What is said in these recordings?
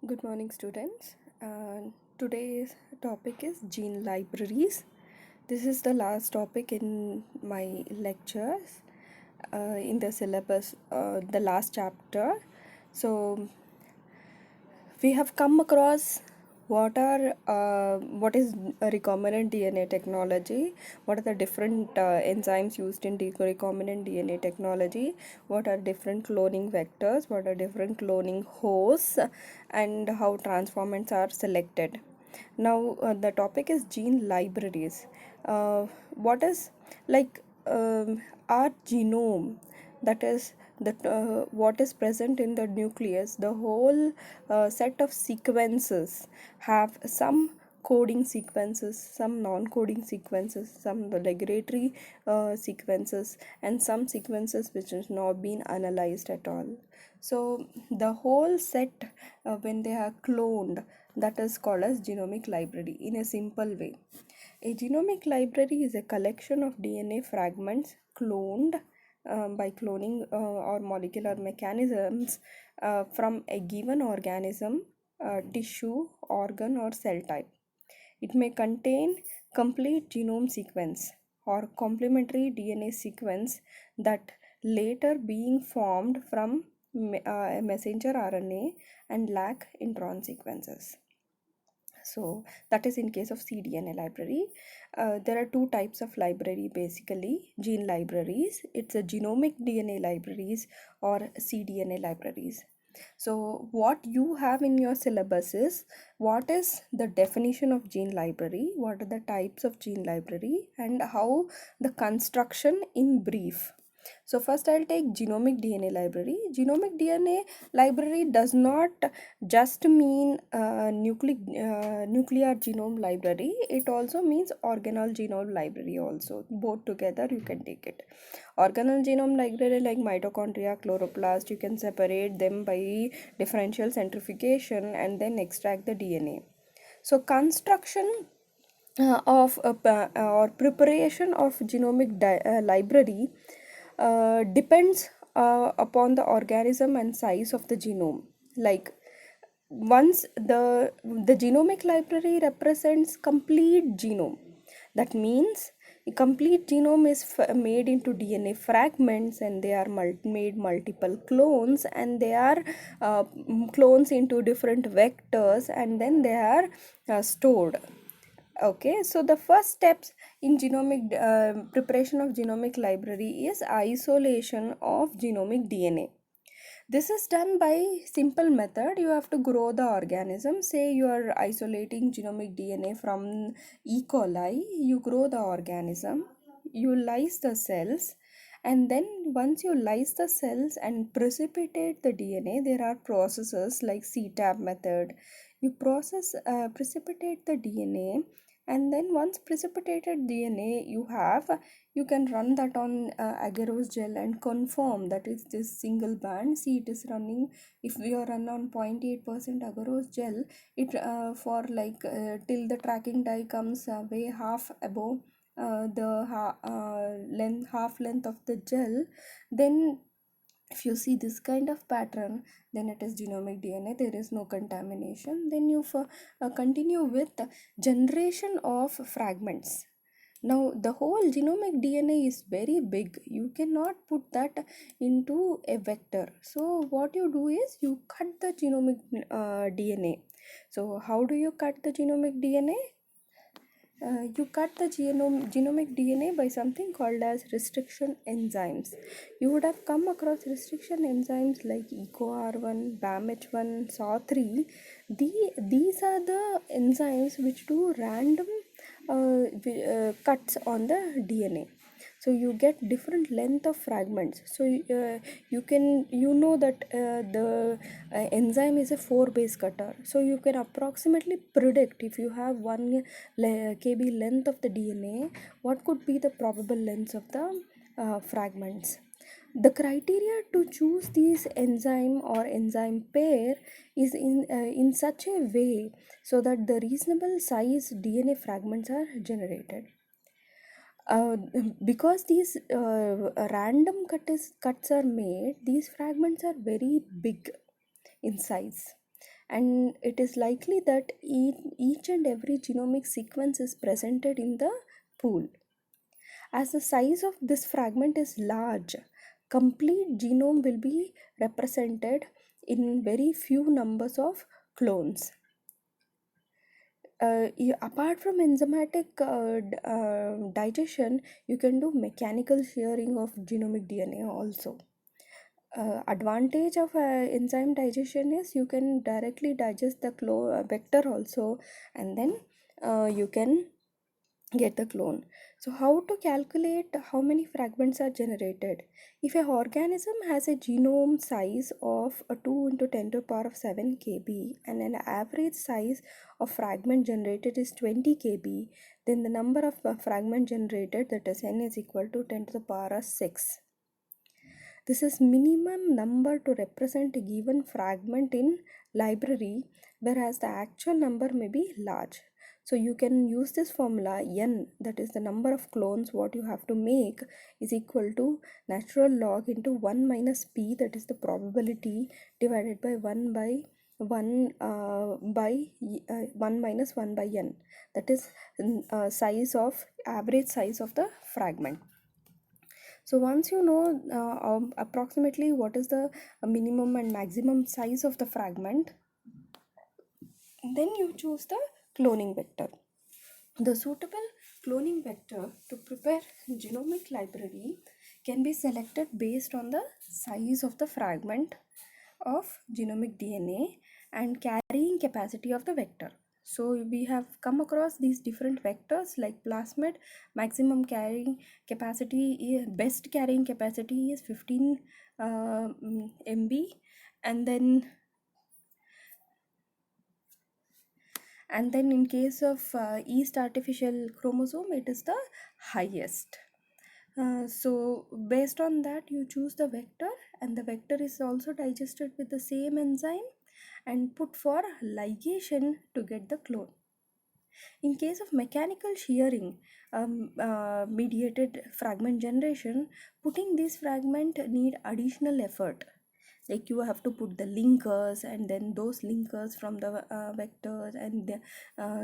Good morning, students. Today's topic is gene libraries. This is the last topic in my lectures in the syllabus, the last chapter. So, we have come across what is a recombinant DNA technology, what are the different enzymes used in recombinant DNA technology, what are different cloning vectors, what are different cloning hosts, and how transformants are selected. Now the topic is gene libraries. What is like our genome, that is what is present in the nucleus, the whole set of sequences have some coding sequences, some non-coding sequences, some regulatory sequences, and some sequences which has not been analyzed at all. So the whole set, when they are cloned, that is called as genomic library in a simple way. A genomic library is a collection of DNA fragments cloned by cloning or molecular mechanisms from a given organism, tissue, organ, or cell type. It may contain complete genome sequence or complementary DNA sequence that later being formed from messenger RNA and lack intron sequences. So that is in case of cDNA library. There are two types of library, basically gene libraries. It's a genomic DNA libraries or cDNA libraries. So what you have in your syllabus is what is the definition of gene library, what are the types of gene library, and how the construction in brief. So first I'll take genomic DNA library. Genomic DNA library does not just mean nuclear genome library. It also means organelle genome library also. Both together you can take it. Organelle genome library like mitochondria, chloroplast, you can separate them by differential centrifugation and then extract the DNA. So construction or preparation of genomic library depends upon the organism and size of the genome. Like once the genomic library represents complete genome, that means a complete genome is made into DNA fragments, and they are made multiple clones, and they are clones into different vectors, and then they are stored. Okay, so the first steps in genomic preparation of genomic library is isolation of genomic DNA. This is done by simple method. You have to grow the organism. Say you are isolating genomic DNA from E. coli. You grow the organism, you lyse the cells, and then once you lyse the cells and precipitate the DNA, there are processes like CTAB method. You precipitate the DNA, and then once precipitated DNA you can run that on agarose gel and confirm that is this single band. See, it is running. If we are run on 0.8% agarose gel, it for till the tracking die comes way half above the half length of the gel, then if you see this kind of pattern, then it is genomic DNA, there is no contamination. Then you continue with generation of fragments. Now the whole genomic DNA is very big, you cannot put that into a vector. So what you do is you cut the genomic DNA. So how do you cut the genomic DNA? You cut the genomic DNA by something called as restriction enzymes. You would have come across restriction enzymes like EcoR1, BAMH1, SAW3. These are the enzymes which do random cuts on the DNA. So you get different length of fragments. So you know that the enzyme is a 4 base cutter. So you can approximately predict, if you have 1 kb length of the DNA, what could be the probable lengths of the fragments. The criteria to choose these enzyme or enzyme pair is in such a way so that the reasonable size DNA fragments are generated. uh, because these random cuts are made, these fragments are very big in size, and it is likely that each and every genomic sequence is presented in the pool. As the size of this fragment is large, complete genome will be represented in very few numbers of clones. Apart from enzymatic digestion, you can do mechanical shearing of genomic DNA also. Advantage of enzyme digestion is you can directly digest the vector also, and then you can get the clone. So how to calculate how many fragments are generated? If a organism has a genome size of 2 into 10 to the power of 7 kb and an average size of fragment generated is 20 kb, then the number of fragment generated, that is n, is equal to 10 to the power of 6. This is minimum number to represent a given fragment in library, whereas the actual number may be large. So you can use this formula n, that is the number of clones what you have to make, is equal to natural log into 1 minus p, that is the probability, divided by 1 by 1 by 1 minus 1 by n, that is size of average size of the fragment. So once you know approximately what is the minimum and maximum size of the fragment, then you choose the cloning vector. The suitable cloning vector to prepare genomic library can be selected based on the size of the fragment of genomic DNA and carrying capacity of the vector. So we have come across these different vectors like plasmid. Maximum carrying capacity, best carrying capacity is 15 MB, and then in case of yeast artificial chromosome, it is the highest. So based on that you choose the vector, and the vector is also digested with the same enzyme and put for ligation to get the clone. In case of mechanical shearing mediated fragment generation, putting this fragment need additional effort. Like you have to put the linkers, and then those linkers from the vectors, and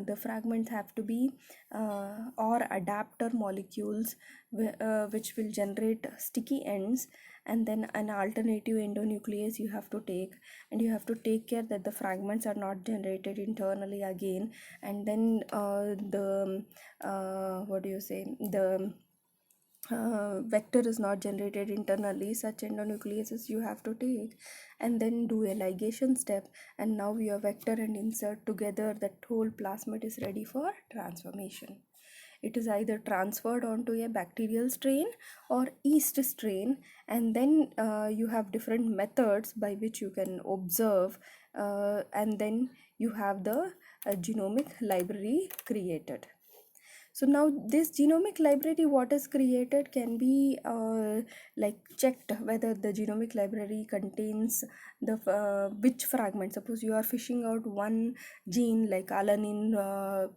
the fragments have to be or adapter molecules which will generate sticky ends, and then an alternative endonuclease you have to take, and you have to take care that the fragments are not generated internally again, and then the what do you say, the vector is not generated internally. Such endonucleases you have to take, and then do a ligation step, and now your vector and insert together, that whole plasmid is ready for transformation. It is either transferred onto a bacterial strain or yeast strain, and then you have different methods by which you can observe, and then you have the genomic library created. So now this genomic library what is created can be like checked whether the genomic library contains the which fragment. Suppose you are fishing out one gene like alanine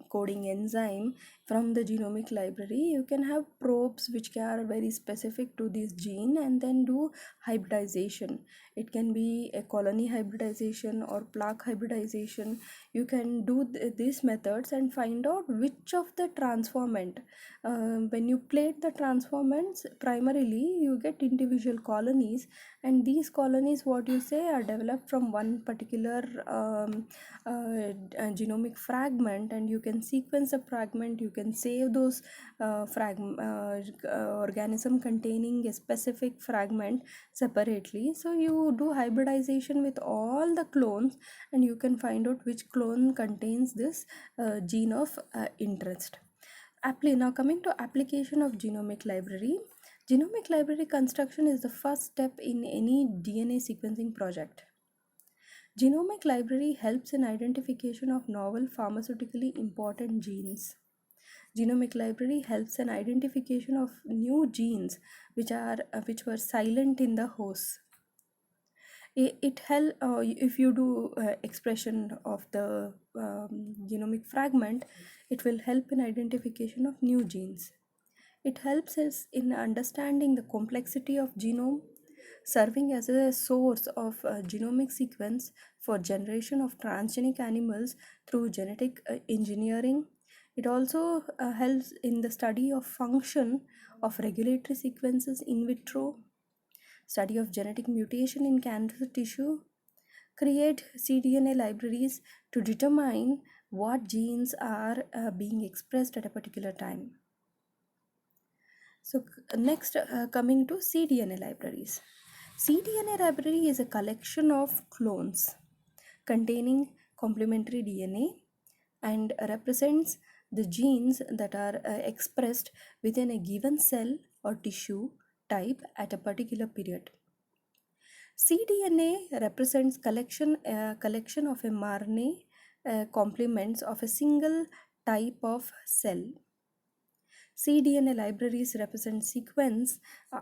coding enzyme from the genomic library, you can have probes which are very specific to this gene, and then do hybridization. It can be a colony hybridization or plaque hybridization. You can do these methods and find out which of the transformant. When you plate the transformants, primarily you get individual colonies, and these colonies what you say are developed from one particular genomic fragment, and you can sequence a fragment, you can save those organism containing a specific fragment separately. So you do hybridization with all the clones, and you can find out which clone contains this gene of interest. Now coming to application of genomic library. Genomic library construction is the first step in any DNA sequencing project. Genomic library helps in identification of novel pharmaceutically important genes. Genomic library helps in identification of new genes which were silent in the host. It help if you do expression of the genomic fragment, it will help in identification of new genes. It helps us in understanding the complexity of genome, serving as a source of genomic sequence for generation of transgenic animals through genetic engineering. It also helps in the study of function of regulatory sequences in vitro, study of genetic mutation in cancer tissue, create cDNA libraries to determine what genes are being expressed at a particular time. So next, coming to cDNA libraries. cDNA library is a collection of clones containing complementary DNA and represents the genes that are expressed within a given cell or tissue type at a particular period. cDNA represents collection of mRNA complements of a single type of cell. cDNA libraries represent sequence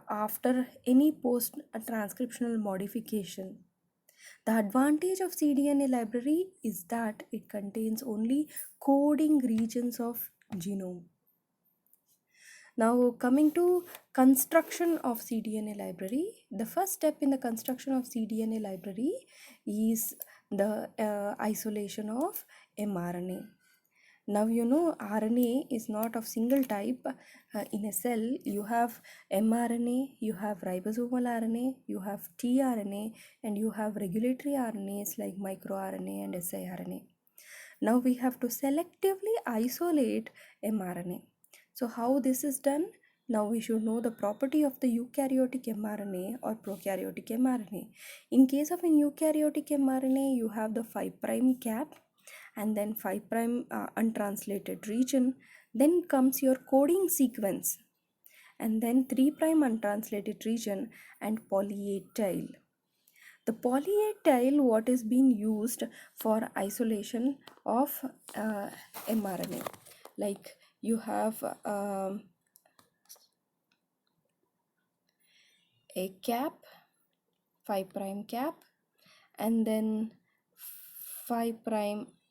after any post-transcriptional modification. The advantage of cDNA library is that it contains only coding regions of genome. Now coming to construction of cDNA library, the first step in the construction of cDNA library is the isolation of mRNA. Now you know RNA is not of single type. In a cell you have mRNA, you have ribosomal RNA, you have tRNA, and you have regulatory RNAs like microRNA and siRNA. Now we have to selectively isolate mRNA. So how this is done? Now we should know the property of the eukaryotic mRNA or prokaryotic mRNA. In case of an eukaryotic mRNA, you have the 5' cap and then 5' untranslated region. Then comes your coding sequence and then 3' untranslated region and poly A tail. The poly A tail what is being used for isolation of mRNA. Like you have a cap, 5' cap, and then 5'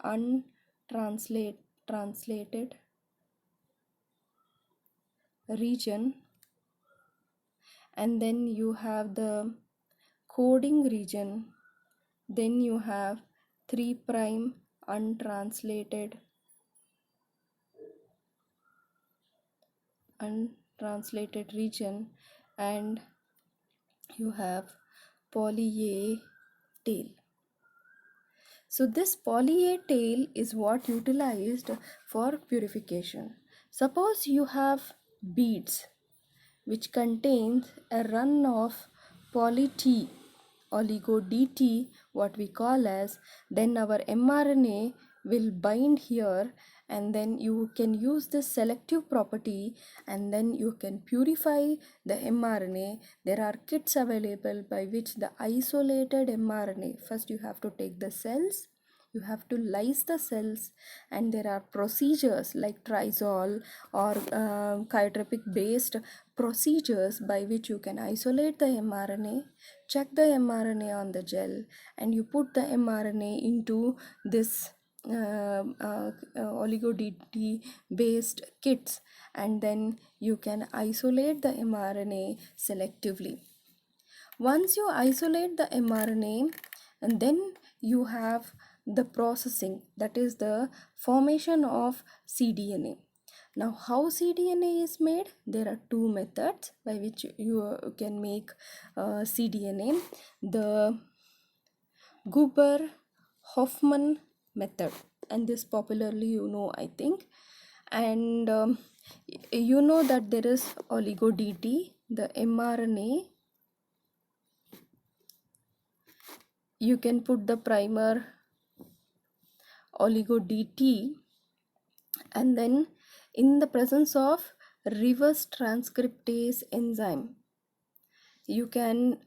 untranslated region, and then you have the coding region, then you have 3' untranslated region, and you have poly A tail. So this poly A tail is what utilized for purification. Suppose you have beads which contains a run of poly T, oligo DT, what we call as, then our mRNA will bind here, and then you can use this selective property and then you can purify the mRNA. There are kits available by which the isolated mRNA, first you have to take the cells, you have to lyse the cells, and there are procedures like trizol or chyotropic based procedures by which you can isolate the mRNA, check the mRNA on the gel, and you put the mRNA into this oligo DT based kits, and then you can isolate the mRNA selectively. Once you isolate the mRNA, and then you have the processing, that is the formation of cDNA. Now how cDNA is made? There are two methods by which you can make cDNA. The Gruber-Hofmann method, and this popularly you know, I think, and you know that there is oligo DT, the mRNA. You can put the primer oligo DT, and then in the presence of reverse transcriptase enzyme you can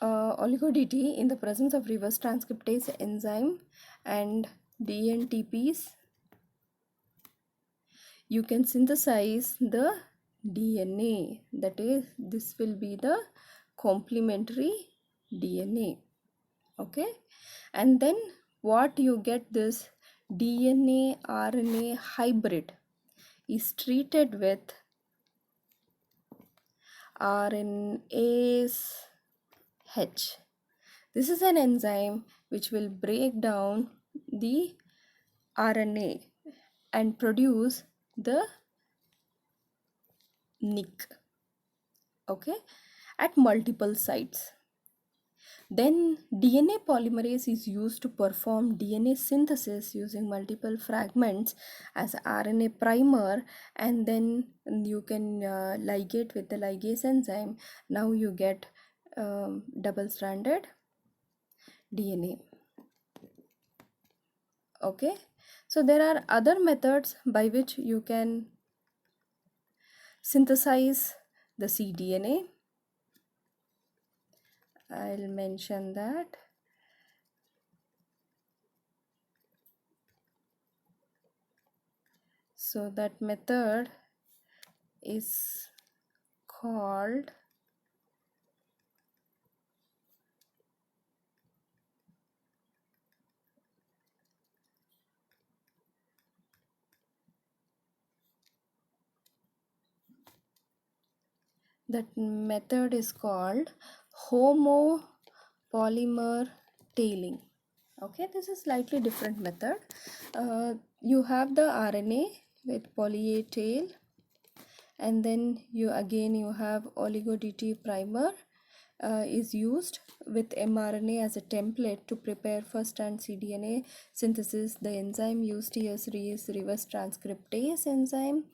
oligo DT in the presence of reverse transcriptase enzyme and DNTPs, you can synthesize the DNA, that is, this will be the complementary DNA. Okay, and then what you get, this DNA RNA hybrid is treated with RNase H. This is an enzyme which will break down the RNA and produce the nick, okay, at multiple sites. Then DNA polymerase is used to perform DNA synthesis using multiple fragments as RNA primer, and then you can ligate with the ligase enzyme. Now you get double-stranded DNA. Okay, so there are other methods by which you can synthesize the cDNA. I'll mention that. So that method is called homopolymer tailing. Okay, this is slightly different method. You have the RNA with poly A tail, and then you have oligo DT primer is used with mRNA as a template to prepare first strand cDNA synthesis. The enzyme used here is reverse transcriptase enzyme.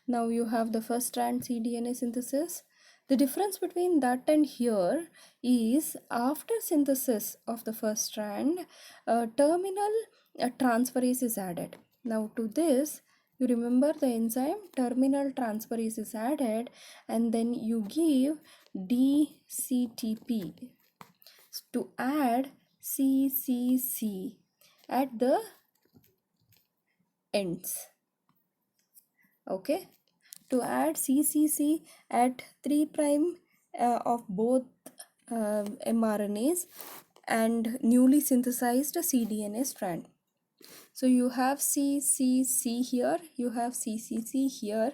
Now you have the first strand cDNA synthesis. The difference between that and here is after synthesis of the first strand, terminal transferase is added. Now to this, you remember the enzyme terminal transferase is added, and then you give DCTP to add CCC at the ends. Okay, to add CCC at 3' of both mRNAs and newly synthesized cDNA strand. So you have CCC here, you have CCC here,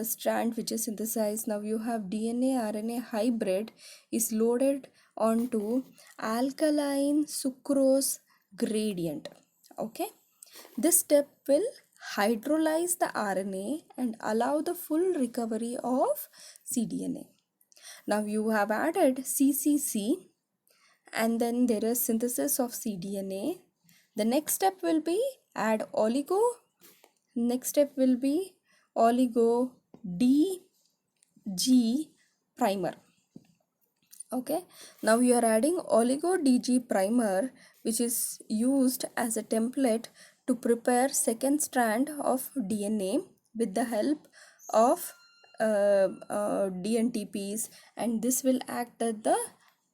strand which is synthesized. Now you have DNA RNA hybrid is loaded onto alkaline sucrose gradient. Okay, this step will hydrolyze the RNA and allow the full recovery of cDNA. Now you have added CCC, and then there is synthesis of cDNA. The next step will be add oligo. Next step will be oligo DG primer. Okay, now you are adding oligo DG primer, which is used as a template to prepare second strand of DNA with the help of DNTPs, and this will act as the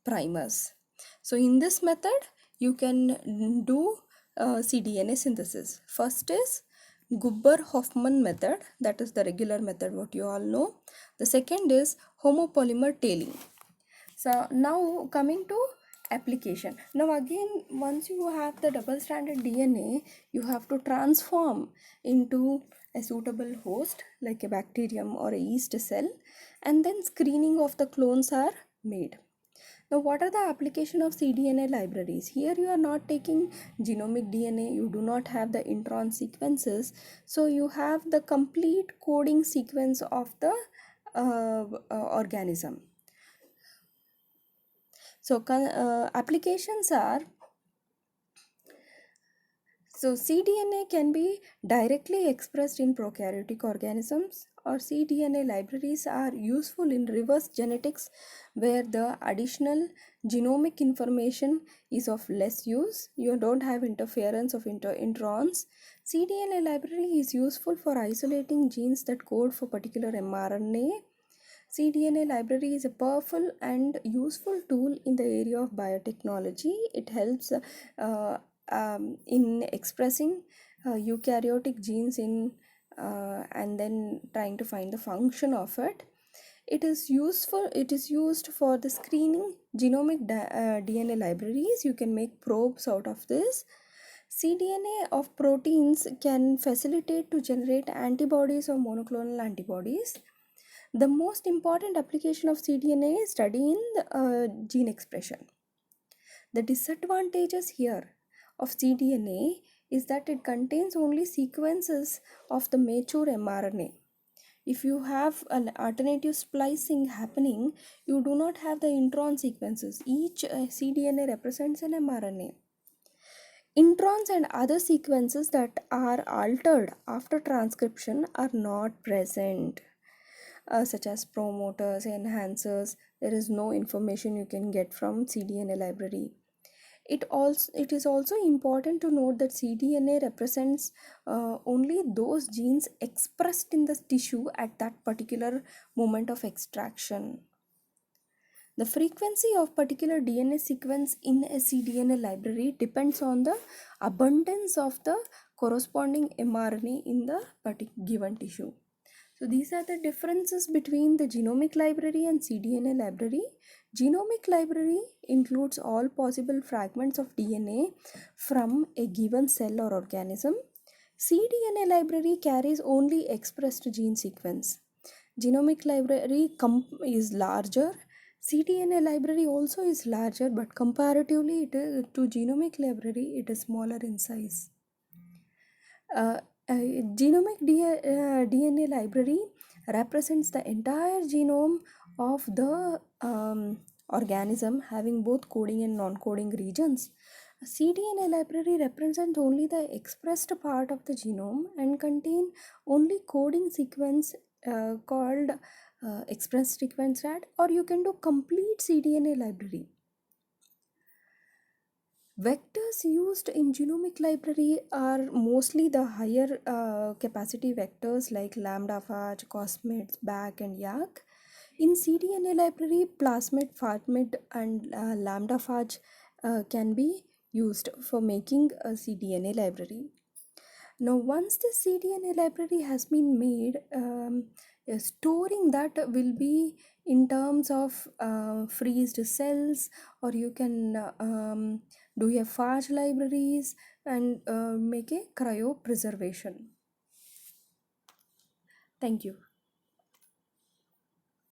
primers. So in this method you can do cDNA synthesis. First is Gubber-Hoffman method, that is the regular method what you all know. The second is homopolymer tailing. So now coming to application. Now again, once you have the double-stranded DNA, you have to transform into a suitable host like a bacterium or a yeast cell, and then screening of the clones are made. Now what are the application of cDNA libraries? Here you are not taking genomic DNA, you do not have the intron sequences, so you have the complete coding sequence of the organism. So applications are, so cDNA can be directly expressed in prokaryotic organisms, or cDNA libraries are useful in reverse genetics where the additional genomic information is of less use. You don't have interference of introns. cDNA library is useful for isolating genes that code for particular mRNA. cDNA library is a powerful and useful tool in the area of biotechnology. It helps in expressing eukaryotic genes in and then trying to find the function of it. It is used for the screening genomic DNA libraries. You can make probes out of this. cDNA of proteins can facilitate to generate antibodies or monoclonal antibodies. The most important application of cDNA is study in gene expression. The disadvantages here of cDNA is that it contains only sequences of the mature mRNA. If you have an alternative splicing happening, you do not have the intron sequences. Each cDNA represents an mRNA. Introns and other sequences that are altered after transcription are not present, such as promoters, enhancers. There is no information you can get from cDNA library. It is also important to note that cDNA represents only those genes expressed in the tissue at that particular moment of extraction. The frequency of particular DNA sequence in a cDNA library depends on the abundance of the corresponding mRNA in the given tissue. So these are the differences between the genomic library and cDNA library. Genomic library includes all possible fragments of DNA from a given cell or organism. cDNA library carries only expressed gene sequence. Genomic library is larger. cDNA library also is larger, but comparatively to genomic library, it is smaller in size. Genomic DNA library represents the entire genome of the organism, having both coding and non-coding regions. cDNA library represents only the expressed part of the genome and contain only coding sequence called express sequence RAD, or you can do complete cDNA library. Vectors used in genomic library are mostly the higher capacity vectors like lambda-phage, cosmids, BAC, and YAC. In cDNA library, plasmid, pharmid, and lambda-phage can be used for making a cDNA library. Now, once the cDNA library has been made, storing that will be in terms of freezed cells, or you can do a phage libraries and make a cryopreservation. Thank you.